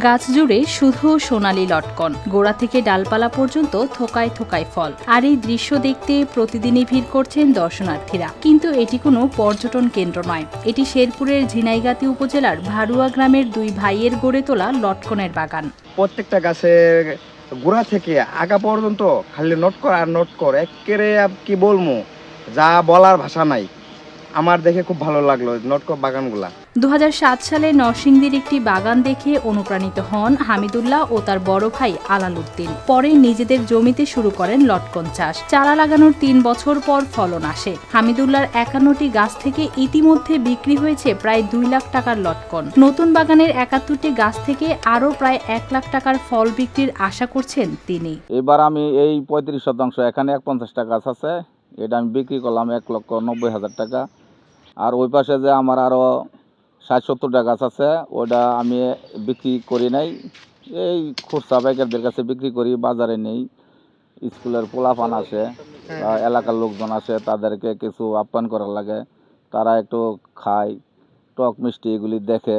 গাছ জুড়ে শুধু সোনালী লটকন, গোড়া থেকে ডালপালা পর্যন্ত থোকায় থোকায় ফল। আর এই দৃশ্য দেখতে প্রতিদিনই ভিড় করছেন দর্শনার্থীরা। কিন্তু এটি কোনো পর্যটন কেন্দ্র নয়, এটি শেরপুরের ঝিনাইগাতি উপজেলার ভারুয়া গ্রামের দুই ভাইয়ের গড়ে তোলা লটকনের বাগান। প্রত্যেকটা গাছের গোড়া থেকে আগা পর্যন্ত খালি নটকর আর নটকর, একেবারে কি বলবো, যা বলার ভাষা নাই। আমার দেখে খুব ভালো লাগলো নটকর বাগানগুলা। 2007 সালে নরসিংদীর একটি বাগান দেখে অনুপ্রাণিত হন হামিদুল্লাহ ও তার বড় ভাই আলালউদ্দিন। পরে নিজেদের জমিতে শুরু করেন লটকন চাষ। চারা লাগানোর 3 বছর পর ফলন আসে। হামিদুল্লাহর 51টি গাছ থেকে ইতিমধ্যে বিক্রি হয়েছে প্রায় 2 লাখ টাকার লটকন। নতুন বাগানের 71টি গাছ থেকে আরও প্রায় 1 লাখ টাকার ফল বিক্রির আশা করছেন তিনি। এবার আমি এই 35%, এখানে 50টা গাছ আছে, এটা আমি বিক্রি করলাম 1,90,000 টাকা। আর ওই পাশে যে আমার আরও 60-70টা গাছ আছে, ওটা আমি বিক্রি করি নাই, এই খুচরা পাইকারদের কাছে বিক্রি করি, বাজারে নেই। স্কুলের পোলাপান আসে, এলাকার লোকজন আসে, তাদেরকে কিছু আপ্যায়ন করার লাগে, তারা একটু খায়, টক মিষ্টি এগুলি দেখে।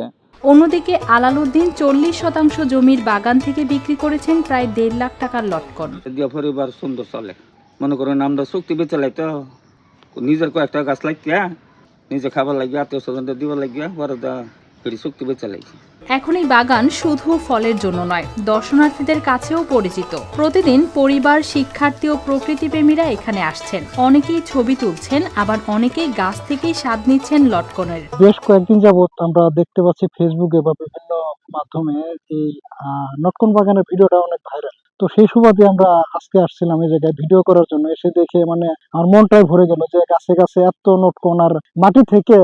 অন্যদিকে আলালউদ্দিন 40% জমির বাগান থেকে বিক্রি করেছেন প্রায় 1.5 লাখ টাকার লটকন। পরিবার সুন্দর চলে, মনে করেন আমরা চুক্তি বেঁচে লাইতে নিজের কয়েকটা গাছ লাগিয়া নিজে খাবার লাগিয়ে আত্মীয় স্বজনদের দিবার লাগিয়া বড় চুক্তি বেঁচে লাগছে। এখন এই বাগান শুধু ফলের জন্য নয়, দর্শনার্থীদের কাছেও পরিচিত। প্রতিদিন পরিবার, শিক্ষার্থী ও প্রকৃতিপ্রেমীরা এখানে আসছেন। অনেকেই ছবি তুলছেন, আবার অনেকেই গাছ থেকেই স্বাদ নিচ্ছেন লটকনের। বেশ কয়েকদিন যাবত আমরা দেখতে পাচ্ছি ফেসবুকে বা বিভিন্ন মাধ্যমে এই লটকন বাগানের ভিডিওটা অনেক ভাইরাল। তো সেই সুবাদে আমরা আজকে আসছিলাম এই জায়গায় ভিডিও করার জন্য। এসে দেখে আমার মনটাই ভরে গেল যে গাছে গাছে এত লটকন, আর মাটি থেকে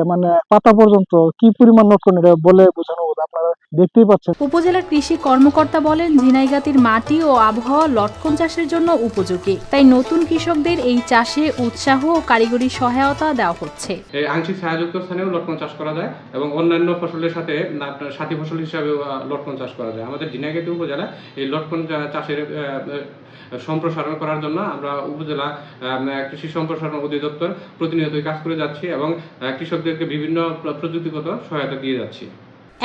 পাতা পর্যন্ত কি পরিমাণ লটকন, এটা বলে বোঝানো আপনারা দেখতেই পাচ্ছেন। উপজেলার কৃষি কর্মকর্তা বলেন, ঝিনাইগাতির মাটি ও আবহাওয়া লটকন চাষের জন্য উপযোগী। তাই নতুন কৃষকদের এই চাষে উৎসাহ ও কারিগরি সহায়তা দেওয়া হচ্ছে। এই আংশিক ছায়াযুক্ত স্থানেও লটকন চাষ করা যায় এবং অন্যান্য ফসলের সাথে সাথী ফসল হিসাবে লটকন চাষ করা যায়। আমাদের ঝিনাইগাতি উপজেলা এই লটকন চাষের সম্প্রসারণ করার জন্য আমরা উপজেলা কৃষি সম্প্রসারণ অধিদপ্তর প্রতিনিয়তই কাজ করে যাচ্ছি এবং কৃষকদেরকে বিভিন্ন প্রযুক্তিগত সহায়তা দিয়ে যাচ্ছি।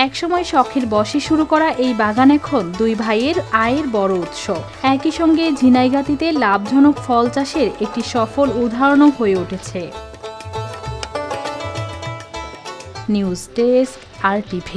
একসময় শখের বশে শুরু করা এই বাগান এখন দুই ভাইয়ের আয়ের বড় উৎস। একই সঙ্গে ঝিনাইগাতিতে লাভজনক ফল চাষের একটি সফল উদাহরণও হয়ে উঠেছে। News desk, RTV।